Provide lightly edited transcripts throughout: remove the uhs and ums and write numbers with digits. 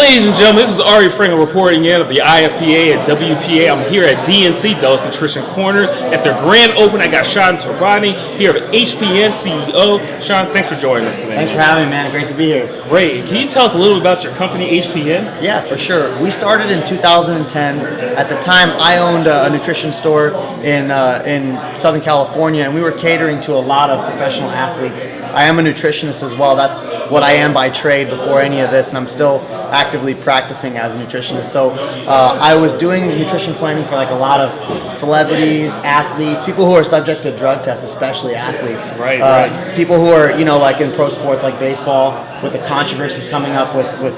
Ladies and gentlemen, this is Ari Frankel reporting in of the IFPA and WPA. I'm here at DNC, Dulles Nutrition Corners. At their grand open, I got Sean Torbani here of HPN CEO. Sean, thanks for joining us today. Thanks for having me, man. Great to be here. Great. Can you tell us a little bit about your company, HPN? Yeah, for sure. We started in 2010. At the time, I owned a nutrition store in Southern California, and we were catering to a lot of professional athletes. I am a nutritionist as well. That's what I am by trade before any of this, and I'm still actively practicing as a nutritionist. So I was doing nutrition planning for like a lot of celebrities, athletes, people who are subject to drug tests, especially athletes. Right. People who are, like in pro sports like baseball, with the controversies coming up with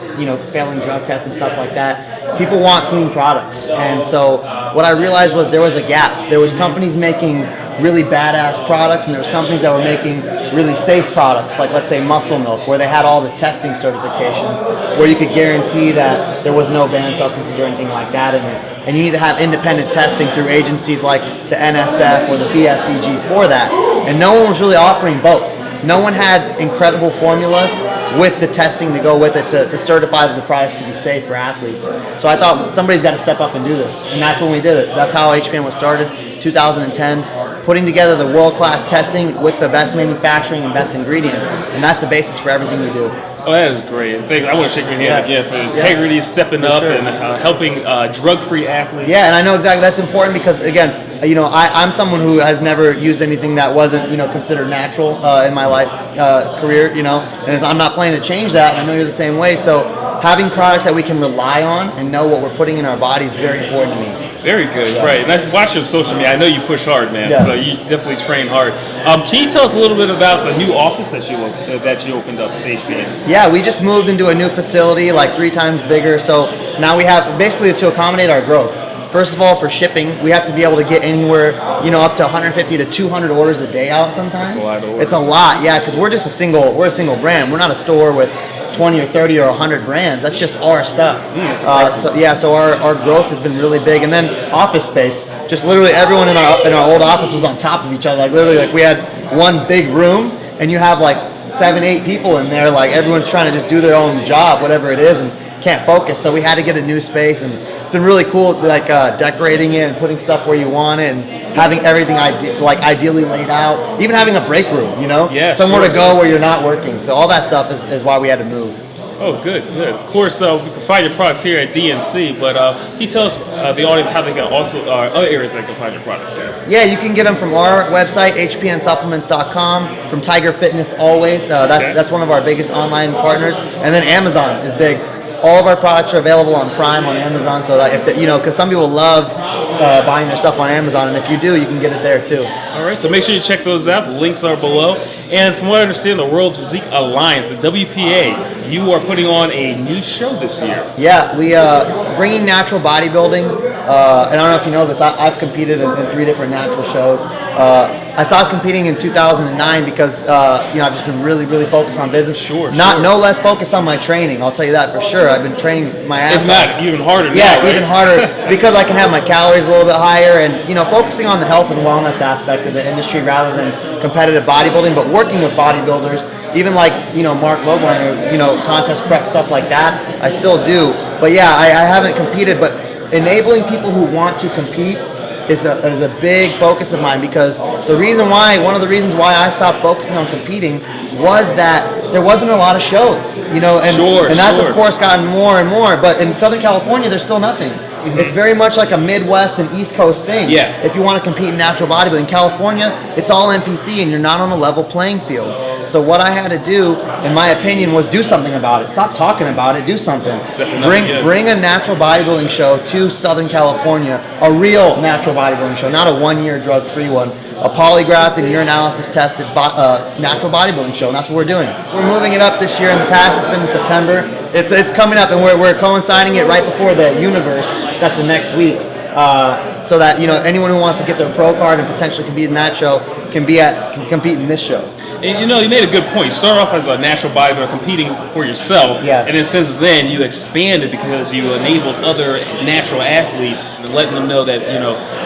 failing drug tests and stuff like that. People want clean products. And so what I realized was there was a gap. There was companies making really badass products, and there was companies that were making really safe products, like let's say Muscle Milk, where they had all the testing certifications, where you could guarantee that there was no banned substances or anything like that in it. And you need to have independent testing through agencies like the NSF or the BSEG for that. And no one was really offering both. No one had incredible formulas with the testing to go with it to certify that the products should be safe for athletes. So I thought somebody's got to step up and do this. And that's when we did it. That's how HPN was started, 2010. Putting together the world-class testing with the best manufacturing and best ingredients, and that's the basis for everything we do. Oh, that is great. I want to shake your hand again for integrity, stepping up, and helping drug-free athletes. Yeah, and I know exactly that's important because, again, I'm someone who has never used anything that wasn't, considered natural in my life career, and I'm not planning to change that, and I know you're the same way. So having products that we can rely on and know what we're putting in our body is very important to me. Very good, right. And that's watching social media. I know you push hard, man. Yeah. So you definitely train hard. Can you tell us a little bit about the new office that you opened up at HPN? Yeah, we just moved into a new facility, like 3 times bigger. So now we have basically to accommodate our growth. First of all, for shipping, we have to be able to get anywhere, up to 150 to 200 orders a day out sometimes. That's a lot of orders. It's a lot, yeah, because we're a single brand. We're not a store with 20 or 30 or 100 brands. That's just our stuff. So our growth has been really big. And then office space, just literally everyone in our old office was on top of each other. Like literally, like we had one big room, and you have like 7-8 people in there. Like everyone's trying to just do their own job, whatever it is, and can't focus. So we had to get a new space, and it's been really cool, like decorating it and putting stuff where you want it, and having everything ideally laid out. Even having a break room, somewhere to go where you're not working. So all that stuff is why we had to move. Oh, good. Of course, we can find your products here at DNC, but can you tell us the audience how they can also, other areas they can find your products there? Yeah, you can get them from our website, hpnsupplements.com, from Tiger Fitness always. That's one of our biggest online partners. And then Amazon is big. All of our products are available on Prime on Amazon, so that because some people love buying their stuff on Amazon, and if you do, you can get it there too. All right, so make sure you check those out. The links are below. And from what I understand, the World's Physique Alliance, the WPA, you are putting on a new show this year. Yeah, we bringing natural bodybuilding. And I don't know if you know this, I've competed in 3 different natural shows. I stopped competing in 2009 because I've just been really, really focused on business. No less focused on my training. I'll tell you that for sure. I've been training my ass off. If not, even harder now. Yeah, right? even harder because I can have my calories a little bit higher, and focusing on the health and wellness aspect of the industry rather than competitive bodybuilding, but working with bodybuilders, even like Mark Lobline or contest prep, stuff like that. I still do, but yeah, I haven't competed, but enabling people who want to compete is a big focus of mine, because one of the reasons why I stopped focusing on competing was that there wasn't a lot of shows, and that's of course gotten more and more, but in Southern California there's still nothing. Mm-hmm. It's very much like a Midwest and East Coast thing. Yeah. If you want to compete in natural bodybuilding, in California, it's all NPC and you're not on a level playing field. So what I had to do, in my opinion, was do something about it. Stop talking about it, do something. Bring a natural bodybuilding show to Southern California, a real natural bodybuilding show, not a 1-year drug-free one. A polygraphed and urinalysis tested natural bodybuilding show, and that's what we're doing. We're moving it up this year. In the past, it's been in September. It's coming up, and we're coinciding it right before the Universe. That's the next week. So that anyone who wants to get their pro card and potentially compete in that show can compete in this show. And you made a good point. You started off as a natural bodybuilder competing for yourself, and then since then you expanded because you enabled other natural athletes and letting them know that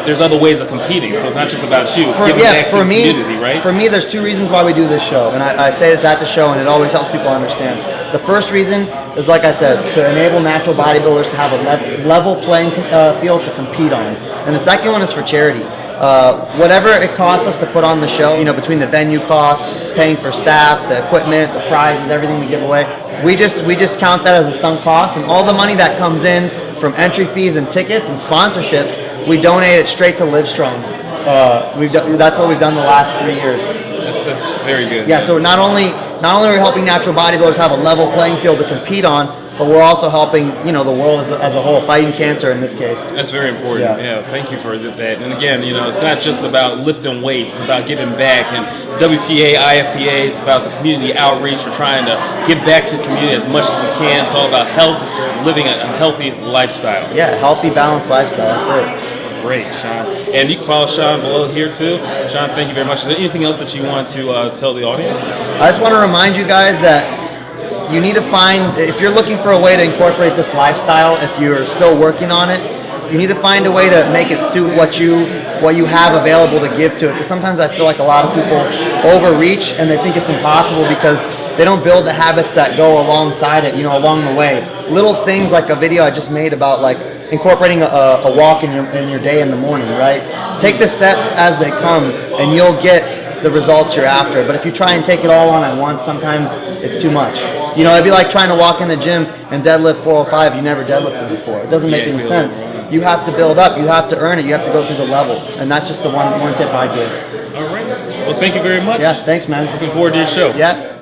there's other ways of competing. So it's not just about you. It's giving back to the community, right? For me, there's 2 reasons why we do this show, and I say this at the show, and it always helps people understand. The first reason is, like I said, to enable natural bodybuilders to have a level playing field to compete on. And the second one is for charity. Whatever it costs us to put on the show, you know, between the venue costs, paying for staff, the equipment, the prizes, everything we give away, we just count that as a sunk cost, and all the money that comes in from entry fees and tickets and sponsorships, we donate it straight to Livestrong. That's what we've done the last 3 years. That's very good. Yeah, so not only are we helping natural bodybuilders have a level playing field to compete on, but we're also helping, you know, the world as a whole, fighting cancer in this case. That's very important. Yeah, thank you for that. And again, you know, it's not just about lifting weights; it's about giving back. And WPA, IFPA is about the community outreach. We're trying to give back to the community as much as we can. It's all about health, living a healthy lifestyle. Yeah, healthy, balanced lifestyle. That's it. Great, Sean. And you can follow Sean below here too. Sean, thank you very much. Is there anything else that you want to tell the audience? I just want to remind you guys that you need to find, if you're looking for a way to incorporate this lifestyle, if you're still working on it, you need to find a way to make it suit what you have available to give to it. Because sometimes I feel like a lot of people overreach and they think it's impossible because they don't build the habits that go alongside it, you know, along the way. Little things like a video I just made about like incorporating a walk in your day in the morning, right? Take the steps as they come and you'll get the results you're after. But if you try and take it all on at once, sometimes it's too much. You know, it'd be like trying to walk in the gym and deadlift 405. You never deadlifted before. It doesn't make any sense. You have to build up. You have to earn it. You have to go through the levels. And that's just the one tip I give. All right. Well, thank you very much. Yeah, thanks, man. Looking forward to your show. Yeah.